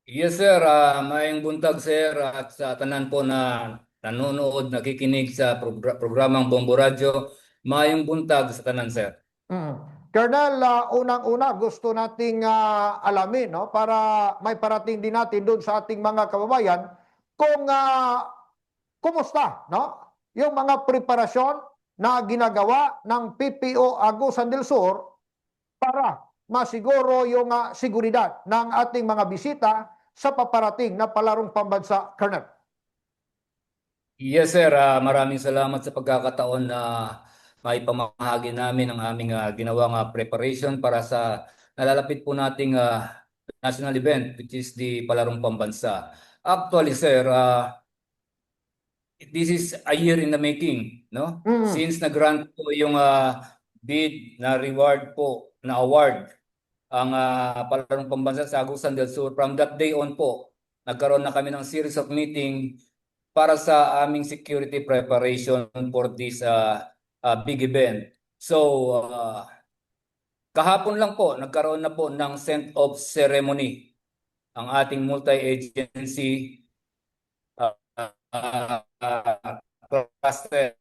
Yes sir, maayong buntag sir at sa tanan po na nanonood, nakikinig sa programang Bombo Radyo. Maayong buntag sa tanan sir. Mm. Colonel, unang-una gusto nating alamin, no, para may parating din natin doon sa ating mga kababayan kung kumusta, no, yung mga preparasyon na ginagawa ng PPO Agusan del Sur para masiguro yung seguridad ng ating mga bisita sa paparating na palarong pambansa, Colonel. Yes sir, maraming salamat sa pagkakataon na may pamahagi namin ang aming ginawang preparation para sa nalalapit po nating national event which is the Palarong Pambansa. Actually sir, this is a year in the making, no? Mm. Since na-grant po yung bid na reward po, na award ang Palarong Pambansa sa Agusan del Sur. From that day on po, nagkaroon na kami ng series of meeting para sa aming security preparation for this big event. So, kahapon lang po, nagkaroon na po ng send-off ceremony ang ating multi-agency uh, cluster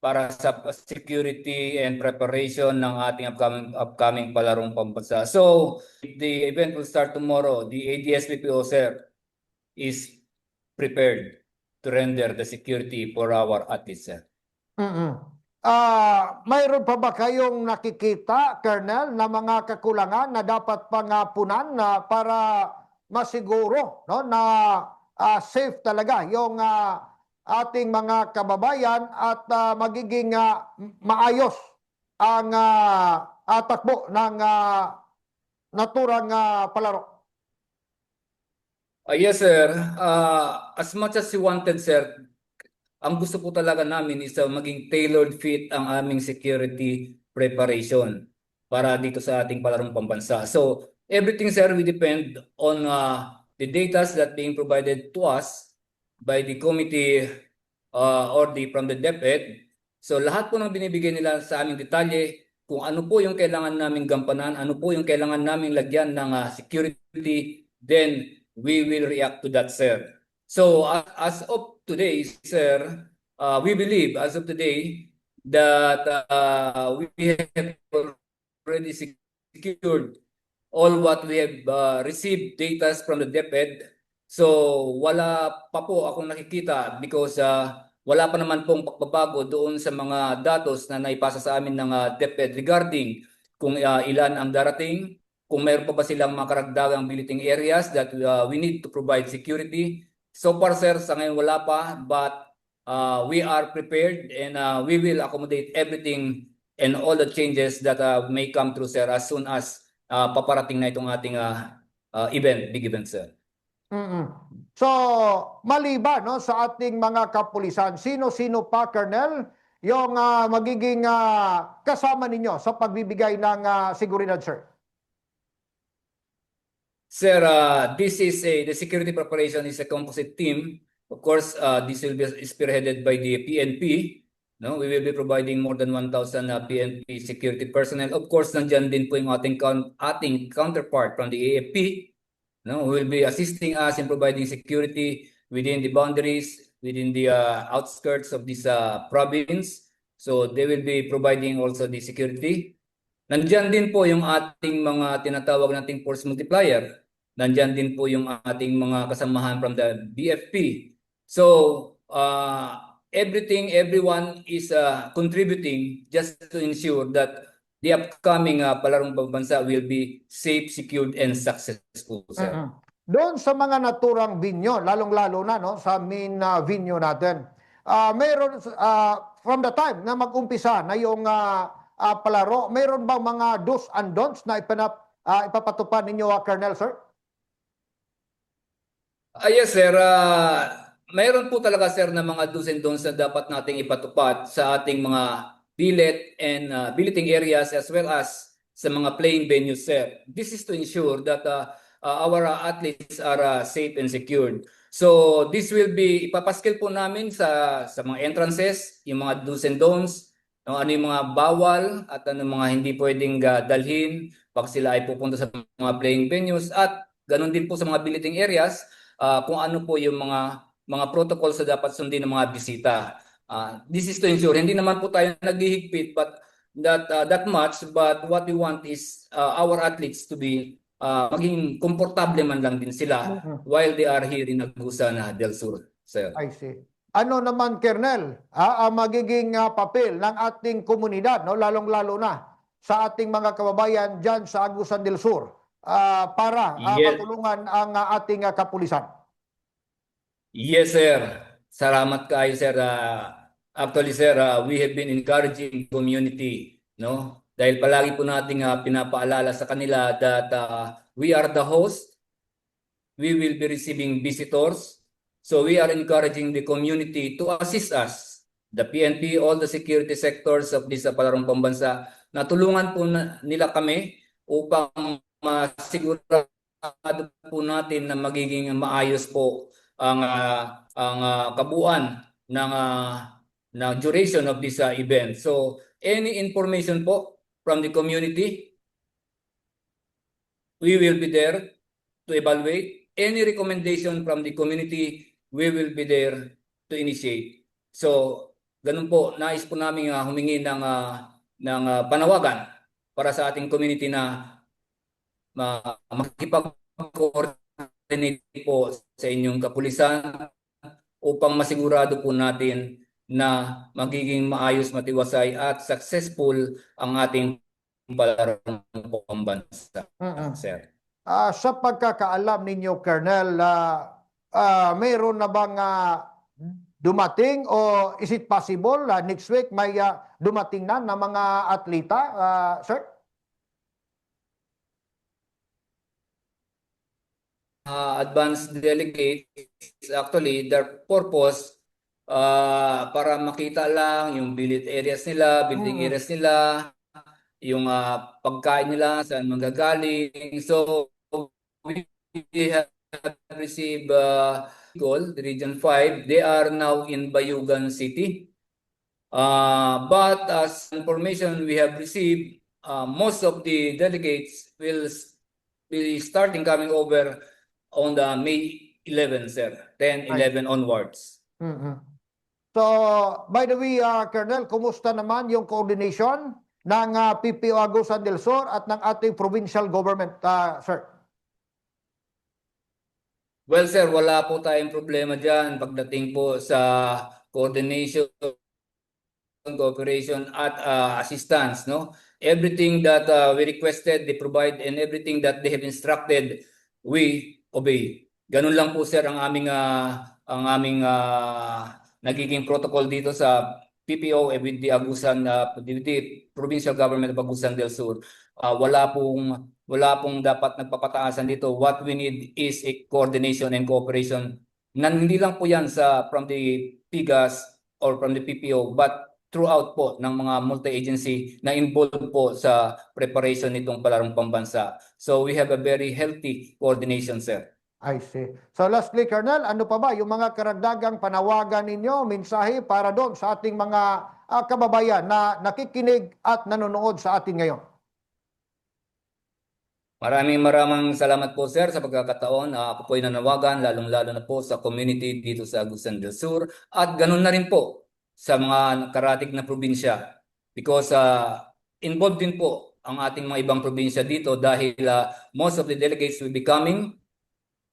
para sa security and preparation ng ating upcoming Palarong Pambansa. So, the event will start tomorrow. The ADS-PPO, sir, is prepared to render the security for our athletes, sir. Mm. Mayroon pa ba kayong nakikita, Colonel, na mga kakulangan na dapat pangapunan na para masiguro, no, na safe talaga yung ating mga kababayan at magiging maayos ang takbo ng naturang palaro? Yes, sir. As much as you wanted, sir, ang gusto po talaga namin is maging tailored fit ang aming security preparation para dito sa ating Palarong Pambansa. So, everything, sir, will depend on the data that being provided to us by the committee or from the DepEd. So, lahat po ng binibigay nila sa aming detalye, kung ano po yung kailangan naming gampanan, ano po yung kailangan naming lagyan ng security, then we will react to that, sir. So as of today, sir, we believe as of today that we have already secured all what we have received data from the DepEd. So wala pa po akong nakikita because wala pa naman pong pagbabago doon sa mga datos na naipasa sa amin ng DepEd regarding kung ilan ang darating, kung mayroon pa ba silang mga karagdagang billeting areas that we need to provide security. So far, sir, sa ngayon wala pa, but we are prepared and we will accommodate everything and all the changes that may come through, sir, as soon as paparating na itong ating big event, sir. Mm-mm. So, maliban, no, sa ating mga kapulisan, sino-sino pa, Colonel, yung magiging kasama ninyo sa pagbibigay ng seguridad, sir? Sir, the security preparation is a composite team. Of course, this will be spearheaded by the PNP. No, we will be providing more than 1,000 PNP security personnel. Of course, nandiyan din po yung ating counterpart from the AFP. No, who will be assisting us in providing security within the boundaries, within the outskirts of this province. So they will be providing also the security. Nandiyan din po yung ating mga tinatawag nating force multiplier. Nandiyan din po yung ating mga kasamahan from the BFP. So, everyone is contributing just to ensure that the upcoming Palarong Pambansa will be safe, secured, and successful, sir. Mm-mm. Doon sa mga naturang binyo, lalong-lalo na, no, sa main venue natin, mayroon, from the time na mag-umpisa na yung palaro, mayroon bang mga do's and don'ts na ipapatupad ninyo, Colonel, sir? Yes, sir. Mayroon po talaga, sir, na mga do's and don'ts na dapat nating ipatupad sa ating mga billet and billeting areas as well as sa mga playing venues, sir. This is to ensure that our athletes are safe and secured. So this will be ipapaskil po namin sa mga entrances, yung mga do's and don'ts, ano yung mga bawal at ano mga hindi pwedeng dalhin pag sila ay pupunta sa mga playing venues at Ganon din po sa mga billeting areas, kung ano po yung mga protocols na dapat sundin ng mga bisita. This is to ensure, hindi naman po tayo naghihigpit but that much, but what we want is our athletes to be maging komportable man lang din sila Mhm. while they are here in Agusan del Sur, sir. I see. Ano naman, Kernel, ang magiging papel ng ating komunidad, no, lalong-lalo na sa ating mga kababayan dyan sa Agusan del Sur para Yes, matulungan ang ating kapulisan? yes, sir. Salamat kayo, sir. Actually, sir, we have been encouraging community, no? Dahil palagi po nating pinapaalala sa kanila that we are the host, we will be receiving visitors. So we are encouraging the community to assist us, the PNP, all the security sectors of this Palarong Pambansa, na tulungan po nila kami upang masigurado po natin na magiging maayos po ang kabuuan ng duration of this event. So any information po from the community, we will be there to evaluate. Any recommendation from the community, we will be there to initiate. So, ganun po, nais po namin humingi ng panawagan para sa ating community na makipag-coordinate po sa inyong kapulisan upang masigurado po natin na magiging maayos, matiwasay at successful ang ating palarong pambansa, Mhm. sir. Sa pagkakaalam ninyo, Colonel, mayroon na bang dumating o is it possible next week may dumating na mga atleta, sir? Advanced delegates, actually, their purpose para makita lang yung building areas nila, Mm. yung pagkain nila, saan manggagaling. So, we have received call, the Region 5. They are now in Bayugan City. But as information we have received, most of the delegates will be starting coming over on the May 11, sir. 10, Right. 11 onwards. Mhm. So, by the way, Colonel, kumusta naman yung coordination ng PPO Agusan del Sur at ng ating provincial government, sir? Well, sir, wala po tayong problema dyan pagdating po sa coordination, cooperation at assistance, no? Everything that we requested, they provide, and everything that they have instructed, we obey. Ganun lang po, sir, ang aming nagiging protocol dito sa PPO with the Agusan, with the provincial government of Agusan del Sur. Wala pong dapat nagpapataasan dito. What we need is a coordination and cooperation. Hindi lang po yan from the PIGAS or from the PPO, but throughout po ng mga multi-agency na involved po sa preparation nitong Palarong Pambansa. So we have a very healthy coordination, sir. I see. So lastly, Colonel, ano pa ba yung mga karagdagang panawagan ninyo, mensahe para doon sa ating mga kababayan na nakikinig at nanonood sa atin ngayon? Maraming salamat po, sir, sa pagkakataon. Ako po ay nanawagan, lalong-lalo na po sa community dito sa Agusan del Sur at ganun na rin po sa mga karatig na probinsya because involved din po ang ating mga ibang probinsya dito dahil most of the delegates will be coming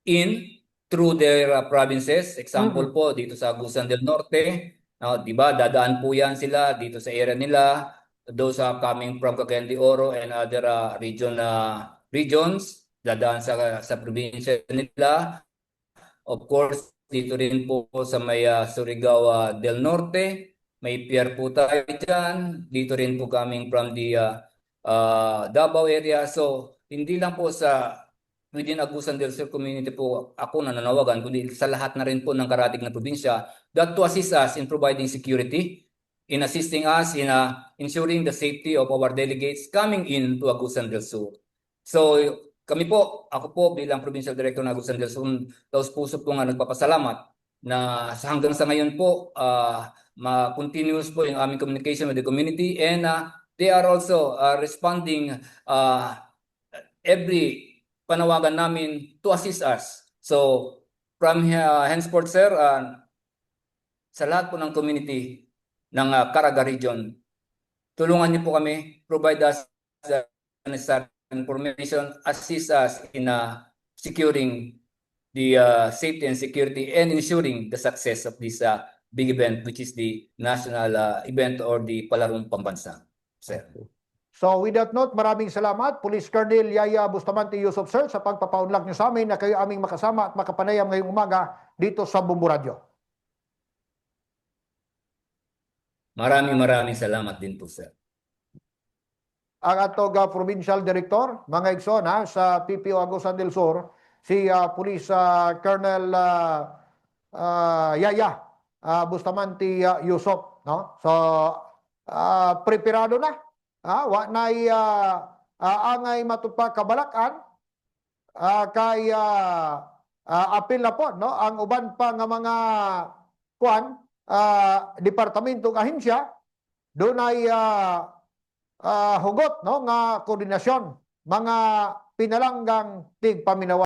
in through their provinces. Example po dito sa Agusan del Norte, di ba? Dadaan po yan sila dito sa area nila. Those are coming from Cagayan de Oro and other regions, dadaan sa probinsya nila. Of course, dito rin po sa may Surigao del Norte, may pier po tayo dyan. Dito rin po coming from the Davao area. So, hindi lang po sa within Agusan del Sur community po ako nananawagan, kundi sa lahat na rin po ng karatig na probinsya that to assist us in providing security, in assisting us in ensuring the safety of our delegates coming in to Agusan del Sur. So, ako po bilang Provincial Director ng Agusan del Sur, taos puso po nga nagpapasalamat na hanggang sa ngayon po, continuous po yung aming communication with the community and they are also responding every panawagan namin to assist us. So from henceforth sir, sa lahat po ng community ng Caraga region, tulungan niyo po kami, provide us the necessary information, assist us in securing the safety and security and ensuring the success of this big event, which is the national event or the Palarong Pambansa. Sir. So with that note, maraming salamat, Police Colonel Yaya Bustamante Yusuf sir, sa pagpapaunlak niyo sa amin na kayo aming makasama at makapanayam ngayong umaga dito sa Bumbu Radio. Maraming salamat din po, sir. Ang atog Provincial Director, mga igsoon sa PPO Agusan del Sur, si Police Colonel Yaya Bustamante Yusuf, no? So preparado na. Wa nay angay matupa kabalakan kay apil na po, no? Ang uban pa nga mga departamentong ahensya doon ay hugot, no, nga koordinasyon, mga pinalanggang tigpaminawa.